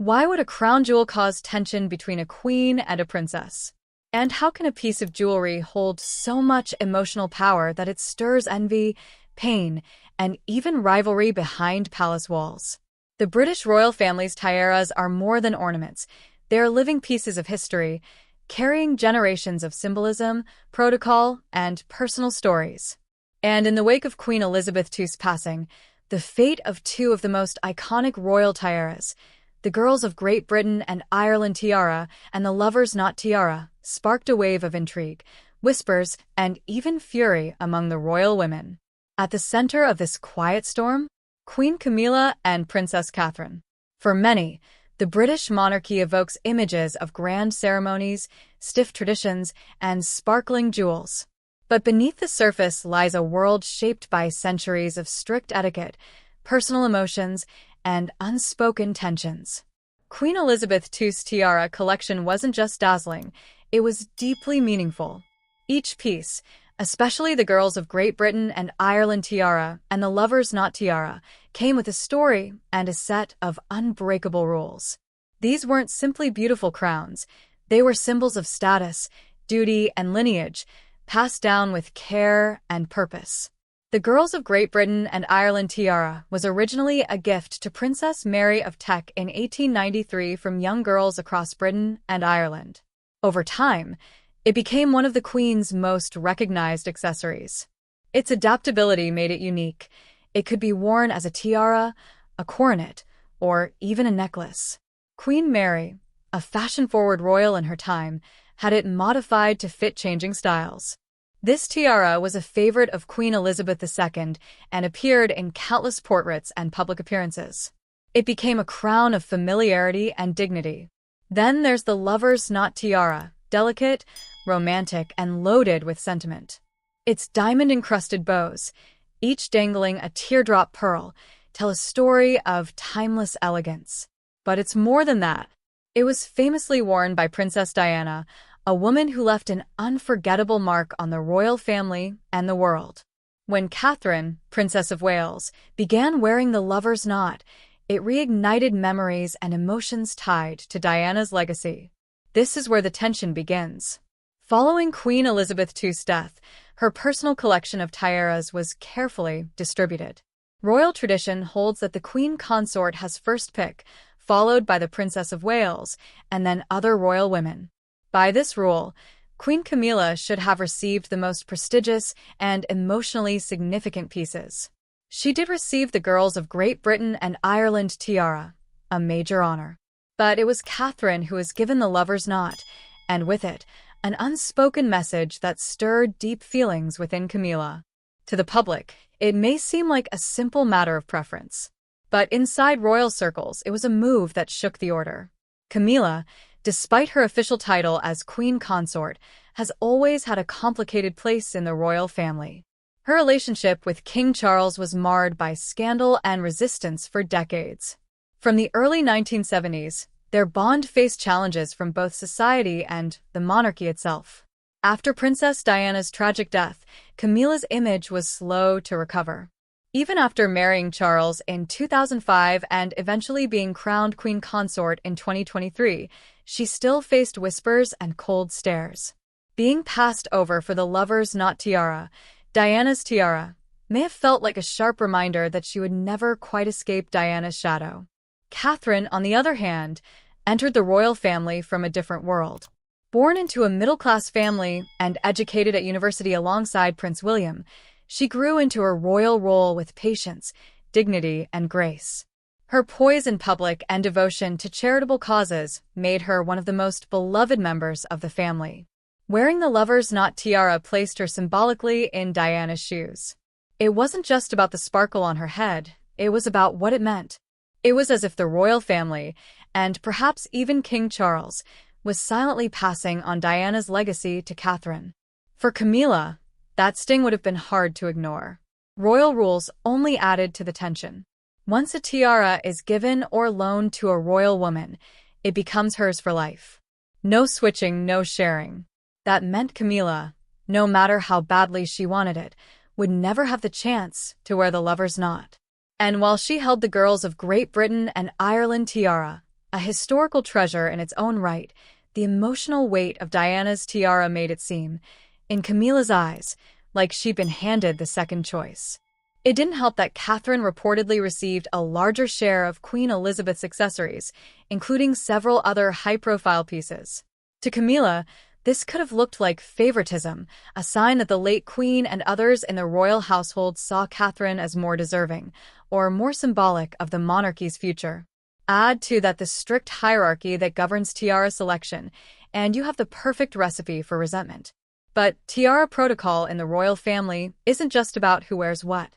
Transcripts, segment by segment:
Why would a crown jewel cause tension between a queen and a princess? And how can a piece of jewelry hold so much emotional power that it stirs envy, pain, and even rivalry behind palace walls? The British royal family's tiaras are more than ornaments. They are living pieces of history, carrying generations of symbolism, protocol, and personal stories. And in the wake of Queen Elizabeth II's passing, the fate of two of the most iconic royal tiaras, the girls of Great Britain and Ireland tiara and the lovers not tiara, sparked a wave of intrigue, whispers, and even fury among the royal women. At the center of this quiet storm, Queen Camilla and Princess Catherine. For many, the British monarchy evokes images of grand ceremonies, stiff traditions, and sparkling jewels. But beneath the surface lies a world shaped by centuries of strict etiquette, personal emotions, and unspoken tensions. Queen Elizabeth II's tiara collection wasn't just dazzling, it was deeply meaningful. Each piece, especially the girls of Great Britain and Ireland tiara and the lovers not tiara, came with a story and a set of unbreakable rules. These weren't simply beautiful crowns, they were symbols of status, duty, and lineage, passed down with care and purpose. The Girls of Great Britain and Ireland tiara was originally a gift to Princess Mary of Teck in 1893 from young girls across Britain and Ireland. Over time, it became one of the Queen's most recognized accessories. Its adaptability made it unique. It could be worn as a tiara, a coronet, or even a necklace. Queen Mary, a fashion-forward royal in her time, had it modified to fit changing styles. This tiara was a favorite of Queen Elizabeth II and appeared in countless portraits and public appearances. It became a crown of familiarity and dignity. Then there's the lover's knot tiara, delicate, romantic, and loaded with sentiment. Its diamond-encrusted bows, each dangling a teardrop pearl, tell a story of timeless elegance. But it's more than that. It was famously worn by Princess Diana, a woman who left an unforgettable mark on the royal family and the world. When Catherine, Princess of Wales, began wearing the lover's knot, it reignited memories and emotions tied to Diana's legacy. This is where the tension begins. Following Queen Elizabeth II's death, her personal collection of tiaras was carefully distributed. Royal tradition holds that the Queen consort has first pick, followed by the Princess of Wales, and then other royal women. By this rule, Queen Camilla should have received the most prestigious and emotionally significant pieces. She did receive the Girls of Great Britain and Ireland tiara, a major honor. But it was Catherine who was given the lover's knot, and with it, an unspoken message that stirred deep feelings within Camilla. To the public, it may seem like a simple matter of preference. But inside royal circles, it was a move that shook the order. Camilla, despite her official title as Queen Consort, has always had a complicated place in the royal family. Her relationship with King Charles was marred by scandal and resistance for decades. From the early 1970s, their bond faced challenges from both society and the monarchy itself. After Princess Diana's tragic death, Camilla's image was slow to recover. Even after marrying Charles in 2005 and eventually being crowned Queen Consort in 2023, she still faced whispers and cold stares. Being passed over for the lover's knot tiara, Diana's tiara, may have felt like a sharp reminder that she would never quite escape Diana's shadow. Catherine, on the other hand, entered the royal family from a different world. Born into a middle-class family and educated at university alongside Prince William, she grew into her royal role with patience, dignity, and grace. Her poise in public and devotion to charitable causes made her one of the most beloved members of the family. Wearing the lover's knot tiara placed her symbolically in Diana's shoes. It wasn't just about the sparkle on her head, it was about what it meant. It was as if the royal family, and perhaps even King Charles, was silently passing on Diana's legacy to Catherine. For Camilla, that sting would have been hard to ignore. Royal rules only added to the tension. Once a tiara is given or loaned to a royal woman, it becomes hers for life. No switching, no sharing. That meant Camilla, no matter how badly she wanted it, would never have the chance to wear the lover's knot. And while she held the Girls of Great Britain and Ireland tiara, A historical treasure in its own right, the emotional weight of Diana's tiara made it seem, in Camilla's eyes, like she'd been handed the second choice. It didn't help that Catherine reportedly received a larger share of Queen Elizabeth's accessories, including several other high-profile pieces. To Camilla, this could have looked like favoritism, a sign that the late Queen and others in the royal household saw Catherine as more deserving, or more symbolic of the monarchy's future. Add to that the strict hierarchy that governs tiara selection, and you have the perfect recipe for resentment. But tiara protocol in the royal family isn't just about who wears what.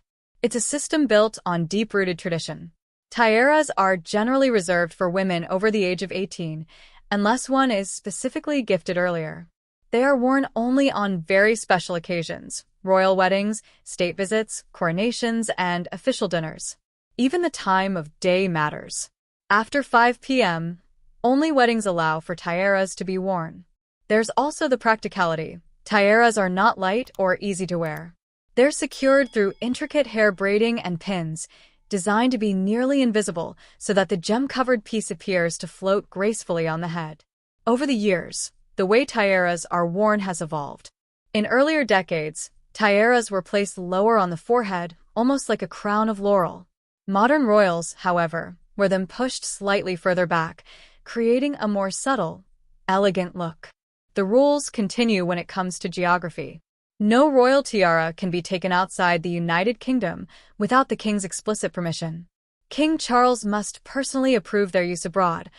It's a system built on deep-rooted tradition. Tiaras are generally reserved for women over the age of 18, unless one is specifically gifted earlier. They are worn only on very special occasions: royal weddings, state visits, coronations, and official dinners. Even the time of day matters. After 5 p.m., only weddings allow for tiaras to be worn. There's also the practicality. Tiaras are not light or easy to wear. They're secured through intricate hair braiding and pins, designed to be nearly invisible so that the gem-covered piece appears to float gracefully on the head. Over the years, the way tiaras are worn has evolved. In earlier decades, tiaras were placed lower on the forehead, almost like a crown of laurel. Modern royals, however, were then pushed slightly further back, creating a more subtle, elegant look. The rules continue when it comes to geography. No royal tiara can be taken outside the United Kingdom without the king's explicit permission. King Charles must personally approve their use abroad,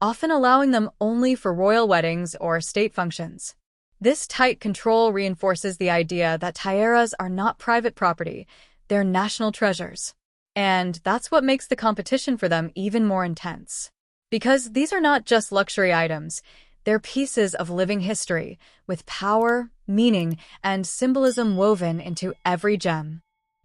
often allowing them only for royal weddings or state functions. This tight control reinforces the idea that tiaras are not private property, they're national treasures. And that's what makes the competition for them even more intense. Because these are not just luxury items, they're pieces of living history, with power, meaning, and symbolism woven into every gem.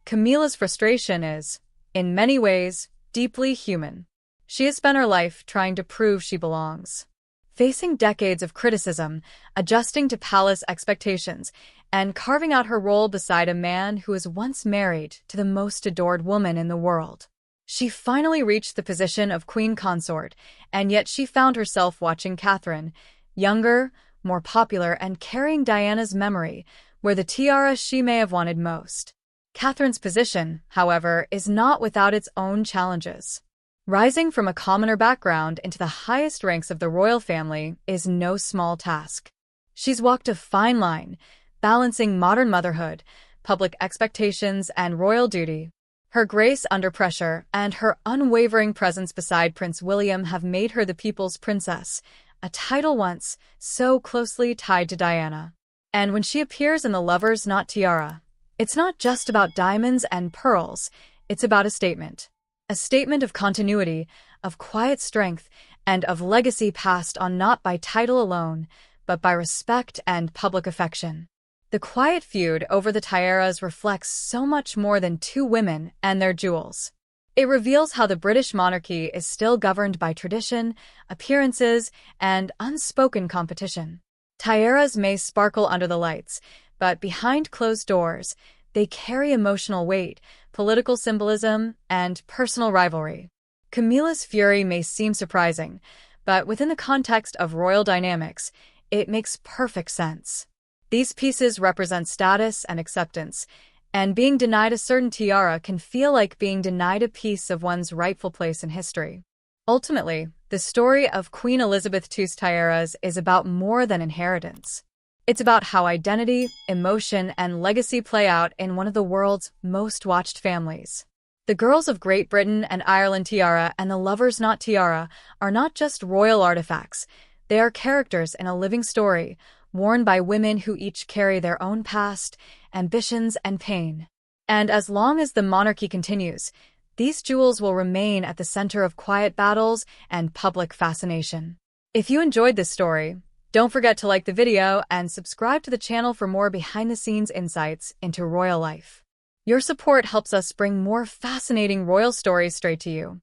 Camilla's frustration is, in many ways, deeply human. She has spent her life trying to prove she belongs. Facing decades of criticism, adjusting to palace expectations, and carving out her role beside a man who was once married to the most adored woman in the world. She finally reached the position of queen consort, and yet she found herself watching Catherine, younger, more popular, and carrying Diana's memory, where the tiara she may have wanted most. Catherine's position, however, is not without its own challenges. Rising from a commoner background into the highest ranks of the royal family is no small task. She's walked a fine line, balancing modern motherhood, public expectations, and royal duty. Her grace under pressure and her unwavering presence beside Prince William have made her the people's princess, a title once so closely tied to Diana. And when she appears in The Lover's Not Tiara, it's not just about diamonds and pearls, it's about a statement. A statement of continuity, of quiet strength, and of legacy passed on not by title alone, but by respect and public affection. The quiet feud over the tiaras reflects so much more than two women and their jewels. It reveals how the British monarchy is still governed by tradition, appearances, and unspoken competition. Tiaras may sparkle under the lights, but behind closed doors, they carry emotional weight, political symbolism, and personal rivalry. Camilla's fury may seem surprising, but within the context of royal dynamics, it makes perfect sense. These pieces represent status and acceptance, and being denied a certain tiara can feel like being denied a piece of one's rightful place in history. Ultimately, the story of Queen Elizabeth II's tiaras is about more than inheritance. It's about how identity, emotion, and legacy play out in one of the world's most watched families. The Girls of Great Britain and Ireland tiara and the Lover's Not Tiara are not just royal artifacts, they are characters in a living story, worn by women who each carry their own past, ambitions, and pain. And as long as the monarchy continues, these jewels will remain at the center of quiet battles and public fascination. If you enjoyed this story, don't forget to like the video and subscribe to the channel for more behind-the-scenes insights into royal life. Your support helps us bring more fascinating royal stories straight to you.